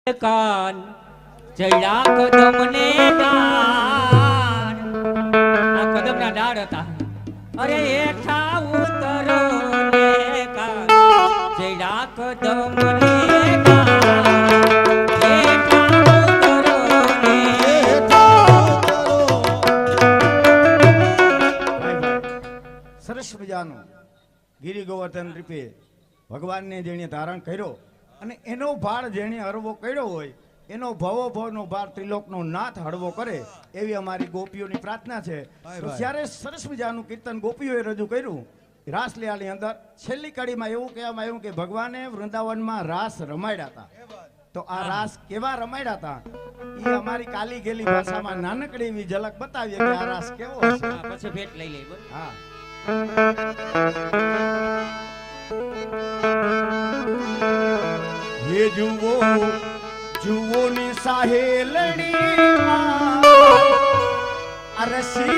કાન ચડ્યા કદમને ડાળ આ કદમના ડાળ હતા અરે હેઠા ઉતરો ને કાન ચડ્યા કદમને ડાળ હેઠા ઉતરો ને સરસ મજાનો ગિરી ગોવર્ધન રૂપે ભગવાનને જેણે ધારણ કર્યો અને એનો ભાર જેણે હળવો કર્યો હોય એનો ભવો ભવનો ભાર ત્રિલોકનો નાથ હળવો કરે એવી અમારી ગોપીઓની પ્રાર્થના છે. તો જ્યારે સરસ મજાનું કીર્તન ગોપીઓએ રજૂ કર્યું રાસલીલાની અંદર છેલ્લી કડીમાં એવું કહેવામાં આવ્યું કે ભગવાને વૃંદાવનમાં રાસ રમાડ્યા હતા. તો આ રાસ કેવા રમાડ્યા હતા એ અમારી કાલી ગેલી ભાષામાં નાનકડી એવી ઝલક બતાવીએ કે આ રાસ કેવો હશે. પછી ભેટ લઈ લઈ હા ये जुवो ની સાહેલડી અરસી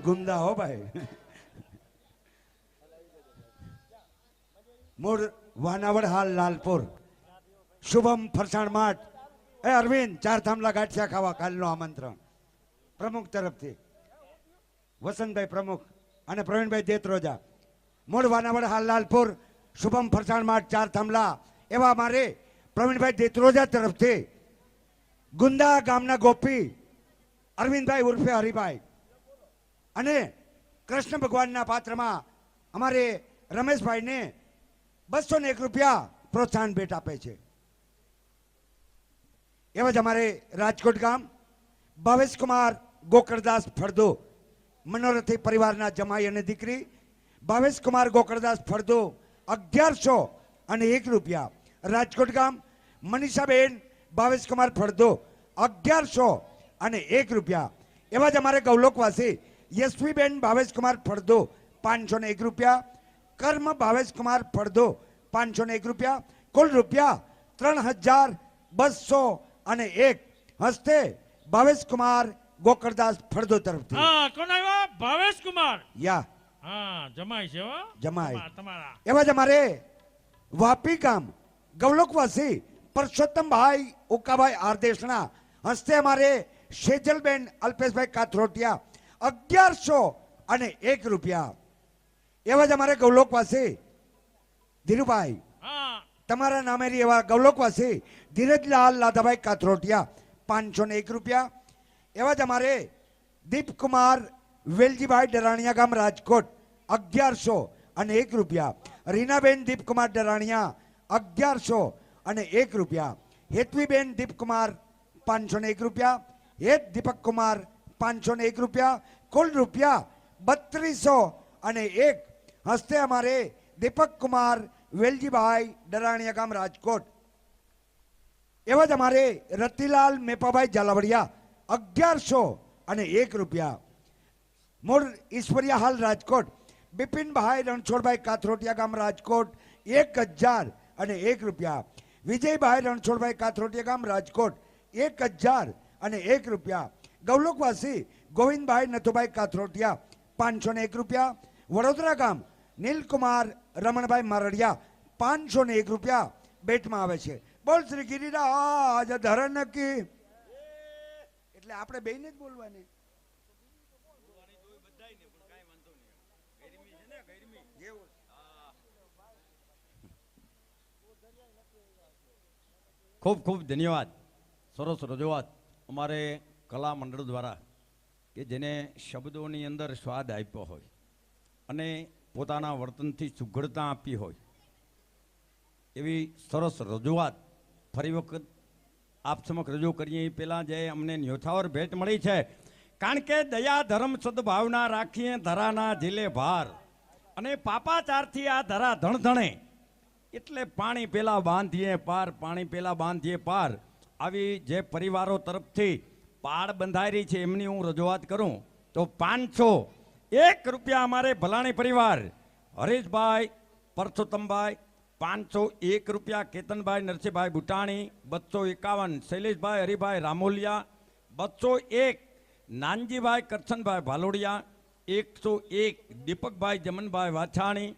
ગુંદા હો ભાઈ. મૂળ વાનાવડ હાલ લાલપુર. શુભમ ફરસાણ માટ. એ અરવિંદ, 4 થાંભલા ગાંઠિયા ખાવા કાલનું આમંત્રણ પ્રમુખ તરફથી. વસંતભાઈ પ્રમુખ અને પ્રવીણભાઈ દેત્રોજા. મૂળ વાનાવડ હાલ લાલપુર. શુભમ ફરસાણ માટ 4 થાંભલા. એવા મારે પ્રવીણભાઈ દેત્રોજા તરફથી ગુંદા ગામના ગોપી અરવિંદભાઈ ઉર્ફે હરિભાઈ અને કૃષ્ણ ભગવાનના પાત્રમાં અમારે રમેશભાઈને 201 રૂપિયા પ્રોત્સાહન ભેટ આપે છે. એવા જ અમારે રાજકોટ ગામ ભાવેશકુમાર ગોકળદાસ ફળદુ મનોરથી પરિવારના જમાઈ અને દીકરી ભાવેશકુમાર ગોકળદાસ ફળદુ 1101 રૂપિયા. રાજકોટ ગામ મનીષાબેન ભાવેશકુમાર ફળદુ 1101 રૂપિયા. એવા જ અમારે ગૌલોકવાસી યશવીબેન ભાવેશકુમાર ફળદુ 501 રૂપિયા. કર્મ ભાવેશકુમાર ફળદુ 501 રૂપિયા. કુલ રૂપિયા 3201 હસ્તે ભાવેશકુમાર ગોકળદાસ ફળદુ તરફથી. હા, કોણ આવ્યા? ભાવેશકુમાર. યા હા, જમાઈ છે હો. જમાઈ. તમારા એવા જ અમારે વાપી ગામ ગૌલોકવાસી પરસોત્તમભાઈ ઉકાભાઈ આરદેશના હસ્તે અમારે સેજલબેન અલ્પેશભાઈ કાથરોટિયા 1101 રૂપિયા. એવા જ અમારે ગૌલોકવાસી ધીરુભાઈ હા, તમારા નામેરી એવા ગૌલોકવાસી ધીરજલાલ લાધાભાઈ કાથરોટિયા 501 રૂપિયા. એવા જ અમારે દીપકુમાર વેલજીભાઈ ડરાણિયા ગામ રાજકોટ 1101 રૂપિયા. રીનાબેન દીપકુમાર ડરાણિયા 1101 રૂપિયા. હેતવીબેન દીપકુમાર 501 રૂપિયા. હેત દીપકકુમાર 501 રૂપિયા. કુલ રૂપિયા 3201 હસ્તે અમારે દીપકકુમાર વેલજીભાઈ ડરાણિયા ગામ રાજકોટ. એવા જ અમારે રતિલાલ મેપાભાઈ ઝાલાવડિયા 1101 રૂપિયા. મૂળ ઈશ્વરિયા હાલ રાજકોટ બિપિનભાઈ રણછોડભાઈ કાથરોટિયા ગામ રાજકોટ 1001 રૂપિયા. વિજયભાઈ રણછોડભાઈ કાથરોટિયા ગામ રાજકોટ 1001 રૂપિયા. ગૌલોકવાસી ગોવિંદભાઈ નથુભાઈ કાથરોટિયા 501 રૂપિયા. વડોદરા ગામ નીલકુમાર રમણભાઈ મારડિયા 501 રૂપિયા બેટમાં આવે છે. બોલ શ્રી ગિરિરાજ ધરણ કી. એટલે આપણે બેને જ બોલવાની. ખૂબ ખૂબ ધન્યવાદ. સરસ રજૂઆત અમારે કલા મંડળ દ્વારા કે જેને શબ્દોની અંદર સ્વાદ આપ્યો હોય અને પોતાના વર્તનથી સુઘડતા આપી હોય એવી સરસ રજૂઆત ફરી વખત આપ સમક્ષ રજૂ કરીએ એ પહેલાં જે અમને ન્યોછાવર ભેટ મળી છે, કારણ કે દયા ધર્મ સદભાવના રાખીએ ધરાના ઝીલે ભાર અને પાપાચારથી આ ધરા ધણધણે એટલે પાણી પેલા બાંધીએ પાર, પાણી પેલા બાંધીએ પાર. આવી જે પરિવારો તરફથી પાળ બંધાયેલી છે એમની હું રજૂઆત કરું તો 501 રૂપિયા અમારે ભલાણી પરિવાર હરેશભાઈ પરસોત્તમભાઈ 501 રૂપિયા. કેતનભાઈ નરસિંહભાઈ બુટાણી 251. શૈલેષભાઈ હરિભાઈ રામોલિયા 201. નાનજીભાઈ કરશનભાઈ ભાલોડિયા 101. દીપકભાઈ જમનભાઈ વાછાણી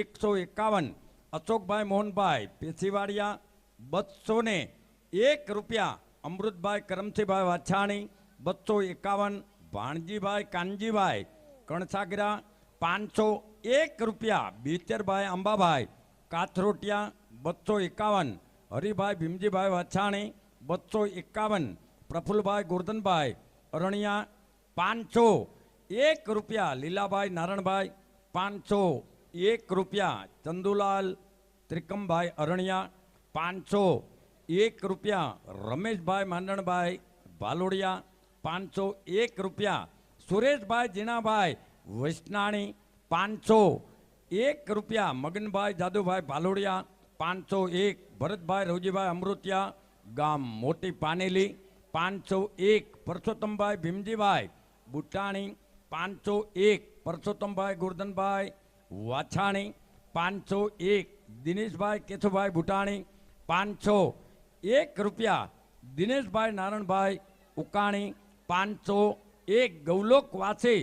151. અશોકભાઈ મોહનભાઈ પેશીવાડિયા 201 રૂપિયા. અમૃતભાઈ કરમસિંહભાઈ વાછાણી 251. ભાણજીભાઈ કાનજીભાઈ કણસાગરા 501 રૂપિયા. બેચરભાઈ અંબાભાઈ કાથરોટિયા 251. હરિભાઈ ભીમજીભાઈ વાછાણી 251. પ્રફુલભાઈ ગોરધનભાઈ અરણિયા 501 રૂપિયા. લીલાભાઈ નારણભાઈ 501 રૂપિયા. ચંદુલાલ ત્રિકમભાઈ અરણિયા 501 રૂપિયા. રમેશભાઈ માંડણભાઈ ભાલોડિયા 501 રૂપિયા. સુરેશભાઈ જીણાભાઈ વૈષ્ણાણી 501 રૂપિયા. મગનભાઈ જાદુભાઈ ભાલોડિયા 501. ભરતભાઈ રવજીભાઈ અમૃતિયા ગામ મોટી પાનેલી 501. પરસોત્તમભાઈ ભીમજીભાઈ બુટાણી 501. પરસોત્તમભાઈ ગોરધનભાઈ વાછાણી 501. દિનેશભાઈ કેશુભાઈ બુટાણી 501 રૂપિયા. દિનેશભાઈ નારણભાઈ ઉકાણી 501. ગૌલોકવાસી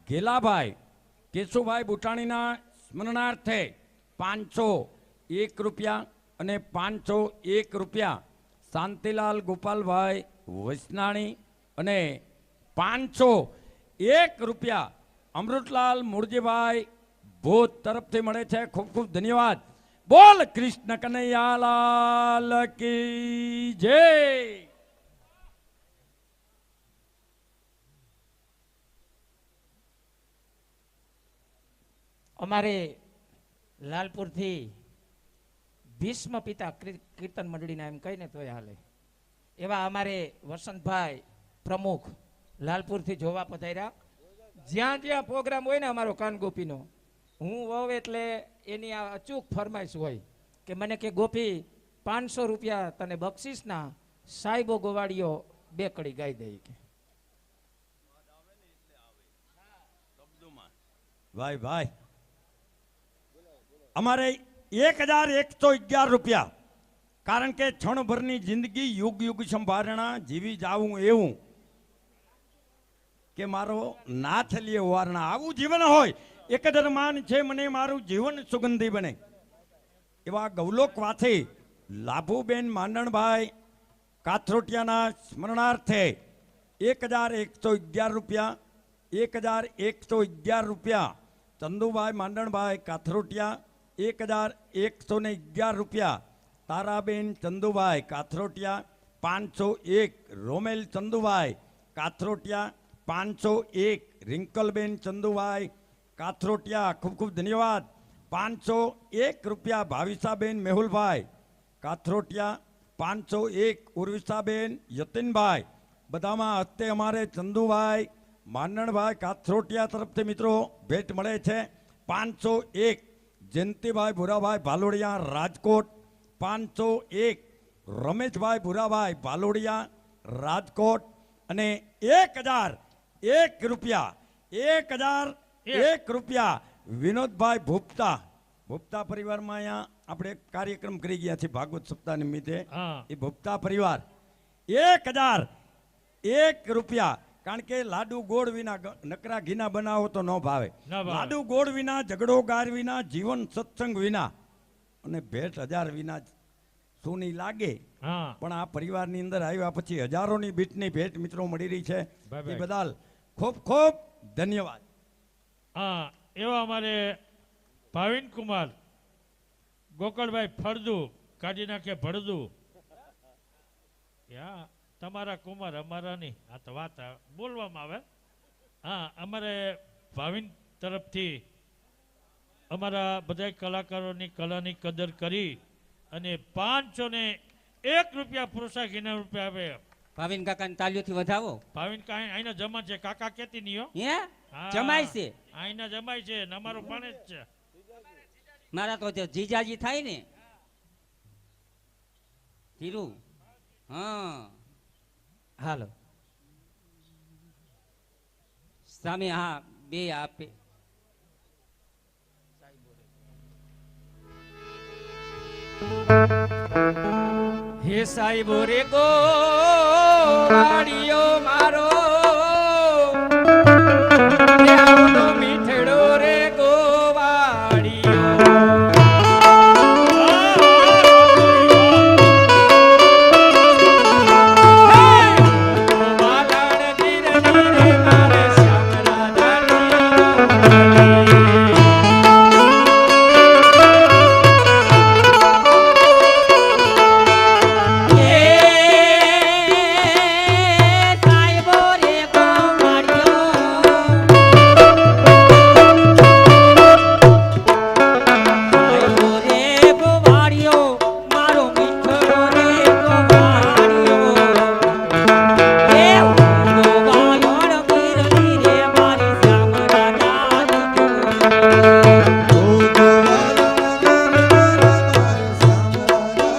ઘેલાભાઈ કેશુભાઈ બુટાણીના સ્મરણાર્થે 501 રૂપિયા અને 501 રૂપિયા શાંતિલાલ ગોપાલભાઈ વૈષ્ણાણી અને 501 રૂપિયા અમૃતલાલ મુરજીભાઈ ભૂત તરફથી મળે છે. ખૂબ ખૂબ ધન્યવાદ. બોલ કૃષ્ણ કનૈયાલાલ કી જય. અમારે લાલપુરથી ભીષ્મ પિતા કીર્તન મંડળીના એમ કહીને તોય હાલે એવા અમારે વસંતભાઈ પ્રમુખ લાલપુરથી જોવા પધાર્યા. જ્યાં જ્યાં પ્રોગ્રામ હોય ને અમારો કાનગોપીનો, હું વહુ એટલે એની આ અચૂક ફરમાઈશ હોય કે મને કે ગોપી 500 રૂપિયા તને બક્ષિસના સાહેબો ગોવાળીઓ 2 કડી ગાઈ દઈ કે. ભાઈ ભાઈ અમારે 1111 રૂપિયા, કારણ કે ક્ષણભરની જિંદગી યુગ યુગ સંભારણા જીવી જાવું એવું કે મારો નાથ લીએ વારણા આવું જીવન હોય. એક દરમાન છે મને મારું જીવન સુગંધી બને એવા ગૌલોકવાથી લાભુબેન માંડણભાઈ કાથરોટિયાના સ્મરણાર્થે 1111 રૂપિયા 1111 રૂપિયા ચંદુભાઈ માંડણભાઈ કાથરોટિયા 1111 રૂપિયા તારાબેન ચંદુભાઈ કાથરોટિયા 501 રોમેલ ચંદુભાઈ કાથરોટિયા 501 રિંકલબેન ચંદુભાઈ કાથરોટિયા ખૂબ ખૂબ ધન્યવાદ. 501 રૂપિયા ભાવિસાબેન મેહુલભાઈ કાથરોટિયા 501 ઉર્વિસાબેન યતિનભાઈ. બધામાં હસ્તે અમારે ચંદુભાઈ માંડણભાઈ કાથરોટિયા તરફથી મિત્રો ભેટ મળે છે. 501 જયંતિભાઈ ભુરાભાઈ ભાલોડિયા રાજકોટ 501 રમેશભાઈ ભુરાભાઈ ભાલોડિયા રાજકોટ અને 1001 રૂપિયા 1001 રૂપિયા વિનોદભાઈ ભૂપતા પરિવારમાં અહીંયા આપણે એક કાર્યક્રમ કરી ગયા છીએ ભાગવત સપ્તાહ નિમિત્તે. હા. એ ભૂપતા પરિવાર 1001 રૂપિયા, કારણ કે લાડુ ગોળ વિના નકરા ઘીના બનાવો તો ન ભાવે. ન ભાવે. લાડુ ગોળ વિના ઝઘડો ગાર વિના જીવન સત્સંગ વિના અને ભેટ 1000 વિના સોની લાગે. હા પણ આ પરિવારની અંદર આવ્યા પછી હજારોની બીટની ભેટ મિત્રો મળી રહી છે. બાય એ બાય. બદલ ખૂબ ખૂબ ધન્યવાદ. હા એવા અમારે ભાવિન કુમાર ગોકળભાઈ ફળદુ કાઢી નાખે ભળદુ. યા તમારા કુમાર અમારા નહીં, આ તો વાત બોલવામાં આવે. હા અમારે ભાવિન તરફથી અમારા બધા કલાકારોની કલાની કદર કરી અને 501 રૂપિયા પ્રોત્સાહન રૂપિયા આવે. ભાવિન કાકાને તાલીઓથી વધાવો. ભાવિન કાંઈ અહીંના જમા છે, કાકા કેતી નહીં હો. હે હા, જમાય છે. અહીંના જમાય છે ને અમારો પાણે જ છે. મારા તો જે જીજાજી થાય ને ધીરુ. હા હાલો સામે હા બે આપે. હે સાહેબો રે ગોવાળીઓ મારો